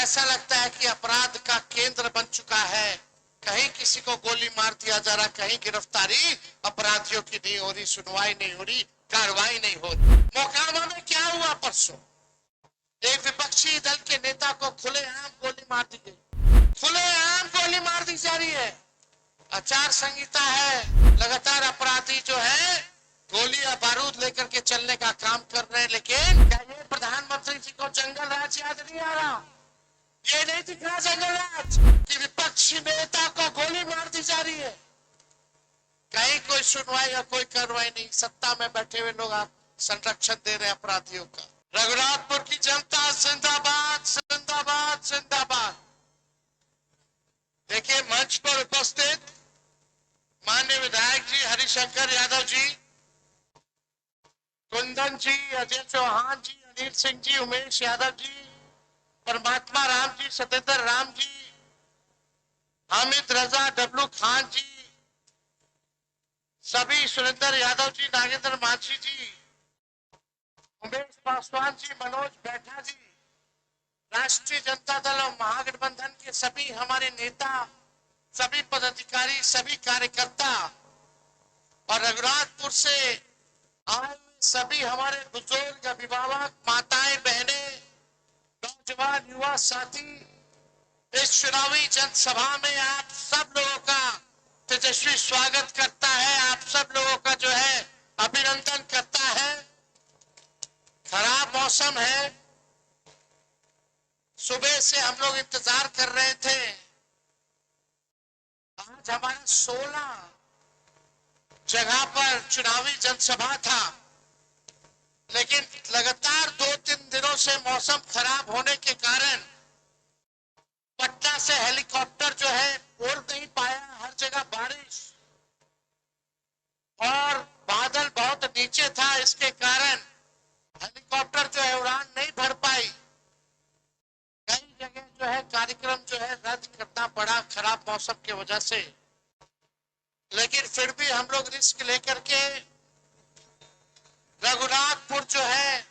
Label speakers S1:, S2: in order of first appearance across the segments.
S1: ऐसा लगता है कि अपराध का केंद्र बन चुका है। कहीं किसी को गोली मार दिया जा रहा, कहीं गिरफ्तारी अपराधियों की नहीं हो रही, सुनवाई नहीं हो रही, कार्रवाई नहीं हो रही। मोकामा में क्या हुआ परसों? एक विपक्षी दल के नेता को खुलेआम गोली मार दी गई, खुलेआम गोली मार दी जा रही है। आचार संहिता है, लगातार अपराधी जो है गोली या बारूद लेकर के चलने का काम कर रहे हैं। लेकिन क्या ये प्रधानमंत्री जी को जंगल राज याद नहीं आ रहा? ये नहीं दिख रहा जंगल राज कि विपक्षी नेता को गोली मार दी जा रही है? कहीं कोई सुनवाई या कोई कार्रवाई नहीं। सत्ता में बैठे हुए लोग संरक्षण दे रहे अपराधियों का। रघुनाथपुर की जनता जिंदाबाद, जिंदाबाद, जिंदाबाद। देखिए, मंच पर उपस्थित माननीय विधायक जी हरिशंकर यादव जी, कुंदन जी, अजय चौहान जी, अनिल सिंह जी, उमेश यादव जी, परमात्मा राम जी, सतेंद्र राम जी, हामिद रजा, डब्लू खान जी, सभी, सुरेंद्र यादव जी, नागेंद्र मांझी जी, उमेश पासवान जी, मनोज बैठा जी, राष्ट्रीय जनता दल और महागठबंधन के सभी हमारे नेता, सभी पदाधिकारी, सभी कार्यकर्ता और रघुनाथपुर से आए सभी हमारे बुजुर्ग, अभिभावक, माताएं, बहनें, नौजवान, युवा साथी, इस चुनावी जनसभा में आप सब लोगों का तेजस्वी स्वागत करता है। आप सब लोगों का जो है अभिनंदन करता है। खराब मौसम है, सुबह से हम लोग इंतजार कर रहे थे। आज हमारा 16 जगह पर चुनावी जनसभा था, लेकिन लगातार 2-3 दिनों से मौसम खराब होने के कारण पटना से हेलीकॉप्टर जो है उड़ नहीं पाया। हर जगह बारिश और बादल बहुत नीचे था, इसके कारण हेलीकॉप्टर जो है उड़ान नहीं भर पाई। कई जगह जो है कार्यक्रम जो है रद्द करना पड़ा खराब मौसम की वजह से। लेकिन फिर भी हम लोग रिस्क लेकर के रघुनाथपुर जो है,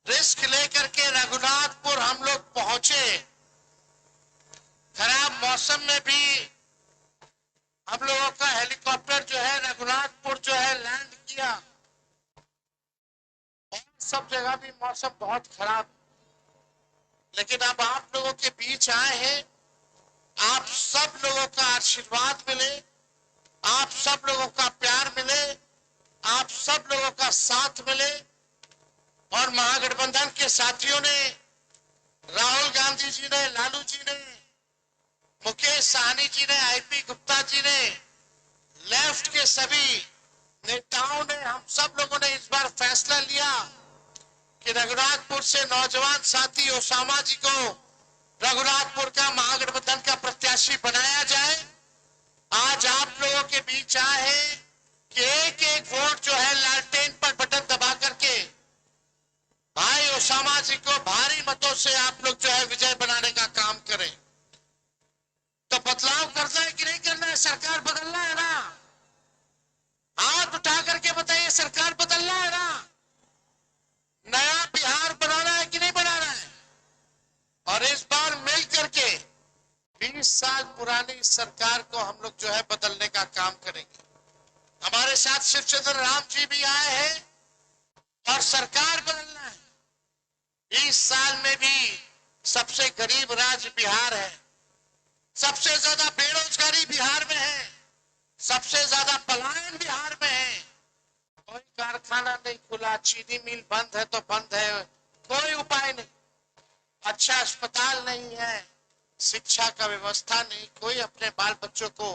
S1: रिस्क लेकर के रघुनाथपुर हम लोग पहुंचे। खराब मौसम में भी हम लोगों का हेलीकॉप्टर जो है रघुनाथपुर जो है लैंड किया। और सब जगह भी मौसम बहुत खराब, लेकिन अब आप लोगों के बीच आए हैं। आप सब लोगों का आशीर्वाद मिले, आप सब लोगों का प्यार मिले, आप सब लोगों का साथ मिले। और महागठबंधन के साथियों ने, राहुल गांधी जी ने, लालू जी ने, मुकेश सहनी जी ने, आईपी गुप्ता जी ने, लेफ्ट के सभी नेताओं ने, हम सब लोगों ने इस बार फैसला लिया कि रघुनाथपुर से नौजवान साथी ओसामा जी को रघुनाथपुर का महागठबंधन का प्रत्याशी बनाया जाए। आज आप लोगों के बीच आए हैं कि एक एक वोट जो है लालटेन पर बटन दबा करके भाई ओसामा जी को भारी मतों से आप लोग जो है विजय बनाने का काम करें। तो बदलाव करना है कि नहीं करना है? सरकार बदलना है ना? हाथ उठा करके बताइए, सरकार बदलना है ना? नया बिहार बनाना है कि नहीं बनाना है? और इस बार मिल करके 20 साल पुरानी सरकार को हम लोग जो है बदलने का काम करेंगे। हमारे साथ शिवचंद्र राम जी भी आए हैं और सरकार बदलना है। 20 साल में भी सबसे गरीब राज्य बिहार है, सबसे ज्यादा बेरोजगारी बिहार में है, सबसे ज्यादा पलायन बिहार में है। कोई कारखाना नहीं खुला, चीनी मिल बंद है तो बंद है, कोई उपाय नहीं। अच्छा अस्पताल नहीं है, शिक्षा का व्यवस्था नहीं, कोई अपने बाल बच्चों को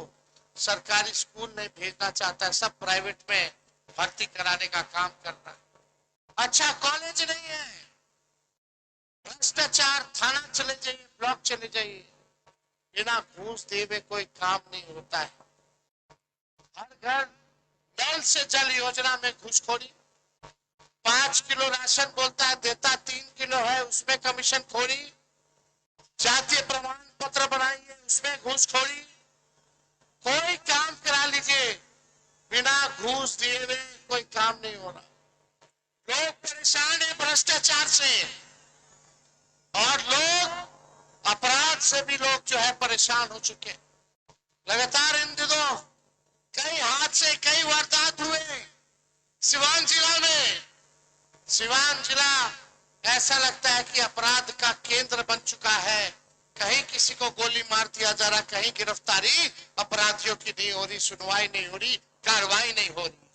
S1: सरकारी स्कूल नहीं भेजना चाहता है, सब प्राइवेट में भर्ती कराने का काम करना है। अच्छा कॉलेज नहीं है, भ्रष्टाचार, थाना चले जाइए, ब्लॉक चले जाइए, बिना घूस दिए हुए कोई काम नहीं होता है। हर घर नल से जल योजना में घूसखोरी, 5 किलो राशन बोलता है देता 3 किलो है, उसमें कमीशन खोरी। जातीय प्रमाण पत्र बनाइए, उसमें घूसखोरी। कोई काम करा लीजिए, बिना घूस दिए हुए कोई काम नहीं हो रहा। लोग परेशान है भ्रष्टाचार से। और लोग अपराध से भी लोग जो है परेशान हो चुके हैं। लगातार इन दिनों कई हादसे, कई वारदात हुए सिवान जिला में। सिवान जिला ऐसा लगता है कि अपराध का केंद्र बन चुका है। कहीं किसी को गोली मार दिया जा रहा, कहीं गिरफ्तारी अपराधियों की नहीं हो रही, सुनवाई नहीं हो रही, कार्रवाई नहीं हो रही।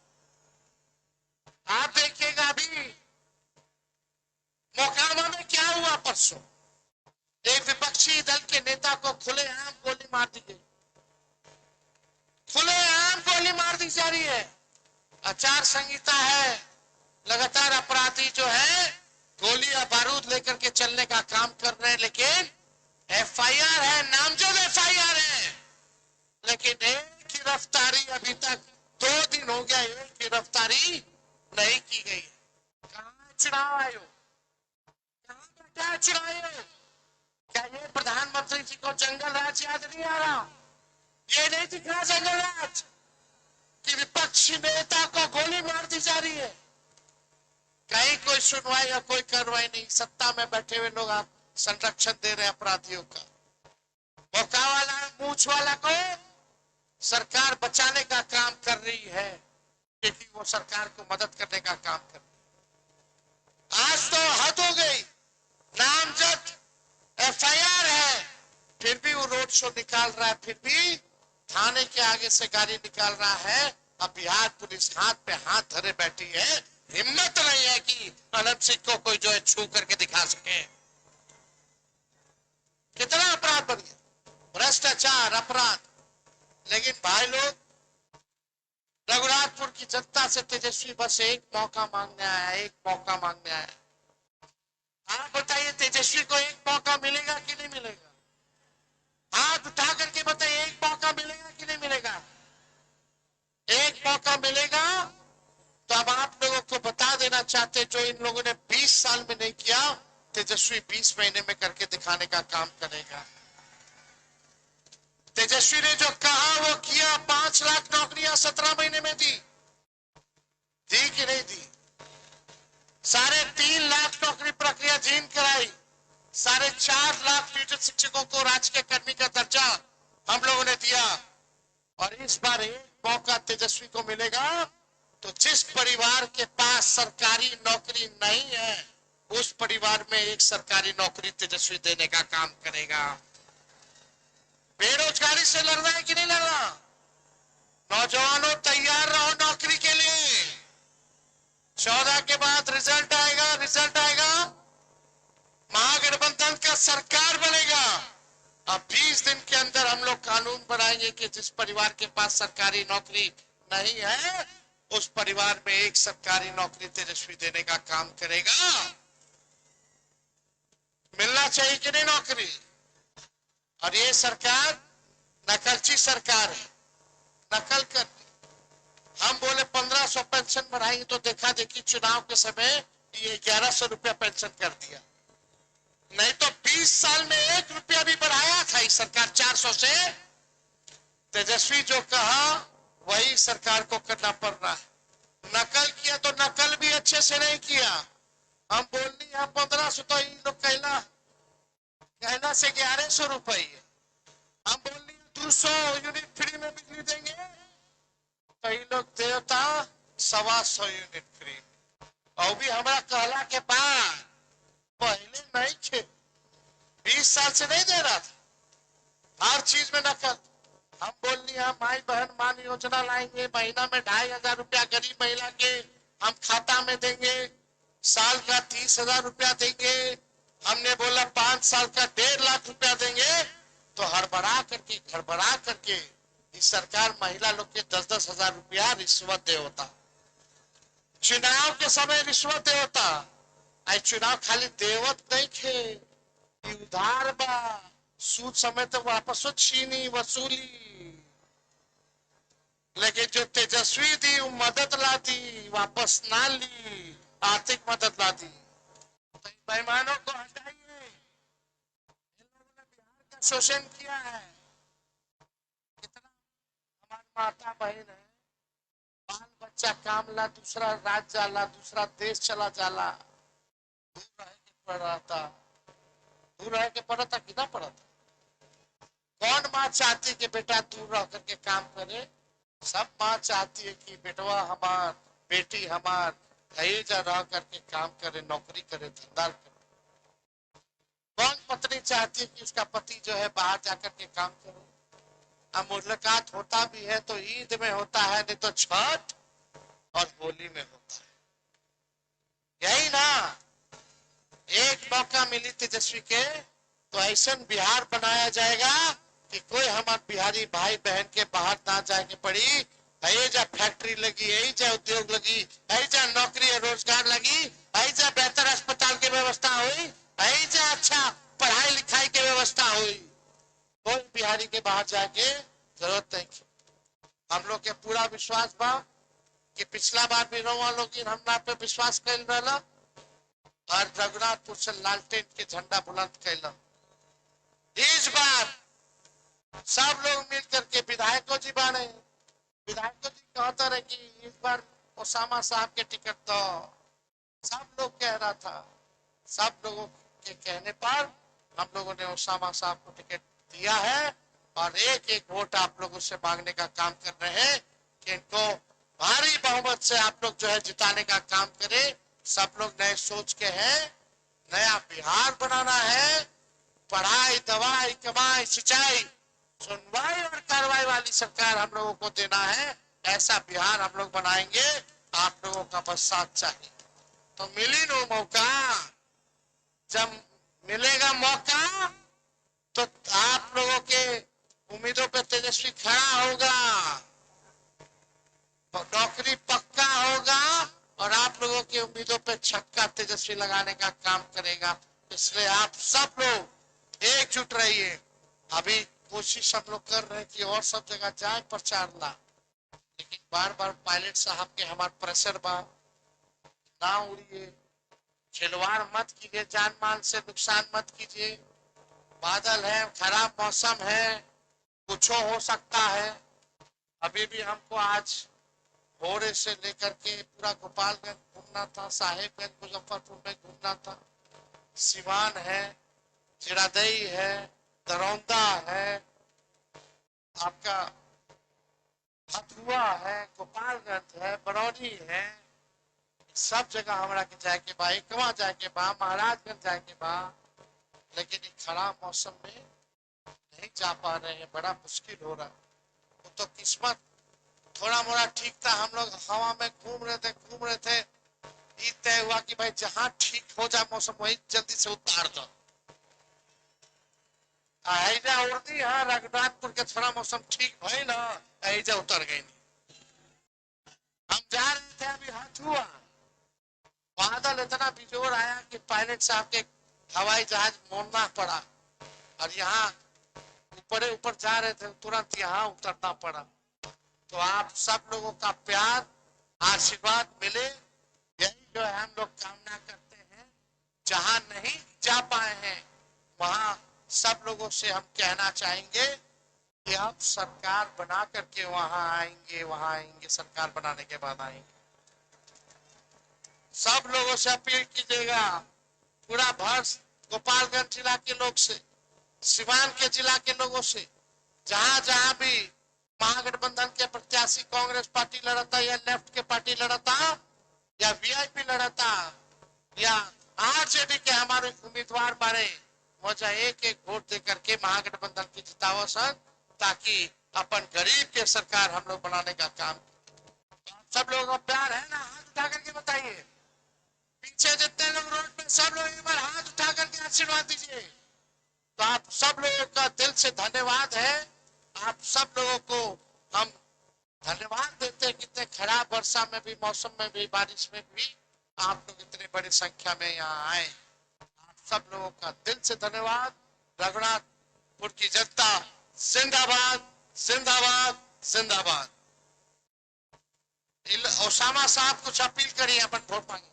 S1: आप देखिएगा अभी मोकामा में क्या हुआ परसों, एक विपक्षी दल के नेता को खुलेआम गोली मार दी गई। खुलेआम गोली मार दी जा रही है। आचार संहिता है, लगातार अपराधी जो है गोली या बारूद लेकर के चलने का काम कर रहे हैं, लेकिन एफआईआर है, नामजद एफआईआर है, लेकिन एक गिरफ्तारी अभी तक 2 दिन हो गया, एक गिरफ्तारी नहीं की गई है। कहां चुनाव आयोग, कहां बैठा है चुनाव आयोग? क्या ये प्रधानमंत्री जी को जंगल राज याद नहीं आ रहा? ये नहीं दिख रहा जंगल राज कि विपक्षी नेता को गोली मार दी जा रही है? कहीं कोई सुनवाई या कोई कार्रवाई नहीं। सत्ता में बैठे हुए लोग आप संरक्षण दे रहे हैं अपराधियों का। मौका वाला, मूछ वाला को सरकार बचाने का काम कर रही है, क्योंकि वो सरकार को मदद करने का काम कर रही है। आज तो हद हो गई, नामजद एफआईआर है, फिर भी वो रोड शो निकाल रहा है, फिर भी थाने के आगे से गाड़ी निकाल रहा है। अब बिहार पुलिस हाथ पे हाथ धरे बैठी है, हिम्मत नहीं है कि अनंत सिंह को कोई जो है छू करके दिखा सके। कितना अपराध बन गया, भ्रष्टाचार, अपराध। लेकिन भाई लोग, रघुनाथपुर की जनता से तेजस्वी बस एक मौका मांगने आया, एक मौका मांगने आया। आप बताइए, तेजस्वी को एक मौका मिलेगा कि नहीं मिलेगा? हाथ उठा करके बताइए, एक मौका मिलेगा कि नहीं मिलेगा? एक मौका मिलेगा तो अब आप लोगों को बता देना चाहते, जो इन लोगों ने 20 साल में नहीं किया, तेजस्वी 20 महीने में करके दिखाने का काम करेगा। तेजस्वी ने जो कहा वो किया। 5 लाख नौकरियां 17 महीने में दी कि नहीं दी? 3.5 लाख नौकरी प्रक्रिया जीन कराई। 4.5 लाख नियोजित शिक्षकों को राजकीय कर्मी का दर्जा हम लोगों ने दिया। और इस बार एक मौका तेजस्वी को मिलेगा तो जिस परिवार के पास सरकारी नौकरी नहीं है, उस परिवार में एक सरकारी नौकरी तेजस्वी देने का काम करेगा। बेरोजगारी से लड़ रहा है कि नहीं लड़ रहा? नौजवानों, तैयार रहो नौकरी के लिए। 14 के बाद रिजल्ट आएगा, रिजल्ट आएगा, महागठबंधन का सरकार बनेगा। अब 20 दिन के अंदर हम लोग कानून बनाएंगे कि जिस परिवार के पास सरकारी नौकरी नहीं है, उस परिवार में एक सरकारी नौकरी तेजस्वी देने का काम करेगा। मिलना चाहिए कि नहीं नौकरी? और ये सरकार नकलची सरकार है, नकल कर। हम बोले 1500 पेंशन बढ़ाएंगे तो देखा देखी चुनाव के समय ये 1100 रुपया पेंशन कर दिया। नहीं तो 20 साल में 1 रुपया भी बढ़ाया था इस सरकार 400 से। तेजस्वी जो कहा वही सरकार को करना पड़ रहा है। नकल किया तो नकल भी अच्छे से नहीं किया। हम बोलनी है 1500 तो इन लोग कहना से 1100 रुपये। हम बोलनी 200 यूनिट फ्री में बिजली देंगे तो इन लोग देवता 125 यूनिट फ्री। और भी हमारा कहला के बाद पहले नहीं थे, 20 साल से नहीं दे रहा था, हर चीज में नकल। हम बोलनी हम माई बहन मान योजना लाएंगे, महीना में 2500 रुपया गरीब महिला के हम खाता में देंगे, साल का 30,000 रुपया देंगे। हमने बोला 5 साल का 1.5 लाख रुपया देंगे। तो हड़बड़ा करके गड़बड़ा करके इस सरकार महिला लोग के 10-10 हजार रुपया रिश्वत दे होता। चुनाव के समय रिश्वत दे होता। आई चुनाव खाली देवत नहीं थे, उधार बा, सूद समय तो वापस छीनी वसूली। लेकिन जो तेजस्वी दी वो मदद ला दी, वापस ना ली, आर्थिक मदद ला दी। तो बेईमानों को हटाइए। इन लोगों ने बिहार का शोषण किया है। कितना हमारी माता बहन है, बाल बच्चा काम ला दूसरा राज्य जाला, दूसरा देश चला जाला, दूर रह के पड़ रहा था। दूर रह के पढ़ा था कि ना पढ़ा था? कौन माँ चाहती है कि बेटा दूर रह करके काम करे? सब माँ चाहती है कि बेटवा हमार, बेटी हमार जा रह करके काम करे, नौकरी करे, धंधा करे। कौन पत्नी चाहती है कि उसका पति जो है बाहर जाकर के काम करे? अब मुलाकात होता भी है तो ईद में होता है, नहीं तो छठ और होली में होता है। यही ना, एक मौका मिली तेजस्वी के तो ऐसा बिहार बनाया जाएगा कि कोई हमारे बिहारी भाई बहन के बाहर ना जाके पड़ी। यही जा फैक्ट्री लगी, यही जा उद्योग लगी, यही जा नौकरी और रोजगार लगी, यही जा बेहतर अस्पताल की व्यवस्था हुई, यही जा अच्छा पढ़ाई लिखाई की व्यवस्था हुई। कोई बिहारी के बाहर जाके जरूरत नहीं। हम लोग के पूरा विश्वास बा कि पिछला बार भी रहुआ लोग हमरा पे विश्वास कर रहा और रघुनाथपुर से लालटेन के झंडा बुलंद कैला। इस बार सब लोग मिलकर के विधायकों जी बने, विधायकों जी कहता रहे कि इस बार ओसामा साहब के टिकट तो सब लोग कह रहा था। सब लोगों के कहने पर हम लोगों ने ओसामा साहब को टिकट दिया है और एक एक वोट आप लोगों से मांगने का काम कर रहे हैं कि इनको भारी बहुमत से आप लोग जो है जिताने का काम करें। सब लोग नए सोच के हैं, नया बिहार बनाना है, पढ़ाई दवाई कमाई सिंचाई सुनवाई और कार्रवाई वाली सरकार हम लोगों को देना है। ऐसा बिहार हम लोग बनाएंगे, आप लोगों का बस साथ चाहिए। तो मिली नो मौका, जब मिलेगा मौका तो आप लोगों के उम्मीदों पे तेजस्वी खड़ा होगा, नौकरी पक्का होगा और आप लोगों की उम्मीदों पे छक्का तेजस्वी लगाने का काम करेगा। इसलिए आप सब लोग एकजुट रहिए। अभी कोशिश हम लोग कर रहे हैं कि और सब जगह जाए प्रचार ला, लेकिन बार बार पायलट साहब के हमारे प्रेशर बा, ना उड़िए, खिलवाड़ मत कीजिए, जान माल से नुकसान मत कीजिए। बादल है, खराब मौसम है, कुछ हो सकता है। अभी भी हमको आज भोरे से लेकर के पूरा गोपालगंज घूमना था, साहेबगंज मुजफ्फरपुर में घूमना था, सिवान है, जिरादई है, दरौंदा है, आपका हथुआ है, गोपालगंज है, बरौनी है, सब जगह हमारा के जाके बा, एकवा जाके बा, महाराजगंज जाके बा, लेकिन खराब मौसम में नहीं जा पा रहे हैं, बड़ा मुश्किल हो रहा है। वो तो किस्मत थोड़ा मोड़ा ठीक था, हम लोग हवा में घूम रहे थे, ये तय हुआ कि भाई जहां ठीक हो जाए मौसम वही जल्दी से उतार दो। ऐजा उड़ती है, रघुनाथपुर के थोड़ा मौसम ठीक भाई ना, ऐजा उतर गई नहीं। हम जा रहे थे, अभी हथुआ बादल इतना बिजोर आया कि पायलट साहब के हवाई जहाज मोड़ना पड़ा और यहाँ ऊपर ऊपर जा रहे थे, तुरंत यहाँ उतरना पड़ा। तो आप सब लोगों का प्यार आशीर्वाद मिले, यही जो है हम लोग कामना करते हैं। जहां नहीं जा पाए हैं वहां सब लोगों से हम कहना चाहेंगे कि आप सरकार बना करके वहां आएंगे, सरकार बनाने के बाद आएंगे। सब लोगों से अपील कीजिएगा, पूरा भर गोपालगंज जिला के लोग से, सिवान के जिला के लोगों से, जहां जहां भी महागठबंधन के प्रत्याशी कांग्रेस पार्टी लड़ता या लेफ्ट के पार्टी लड़ता या वीआईपी लड़ता या आरजेडी के हमारे उम्मीदवार बारे वजह एक एक वोट दे करके महागठबंधन की जितावा सन, ताकि अपन गरीब के सरकार हम लोग बनाने का काम। सब लोगों का प्यार है ना? हाथ उठा करके बताइए। पीछे जितने लोग रोड पे, सब लोग एक बार हाथ उठा करके आशीर्वाद दीजिए। तो आप सब लोगों का दिल से धन्यवाद है। आप सब लोगों को हम धन्यवाद देते हैं, कितने खराब वर्षा में भी, मौसम में भी, बारिश में भी आप लोग इतनी बड़ी संख्या में यहाँ आए। आप सब लोगों का दिल से धन्यवाद। रघुनाथपुर की जनता जिंदाबाद, जिंदाबाद, जिंदाबाद। ओसामा साहब कुछ अपील करिए, अपन वोट मांगे।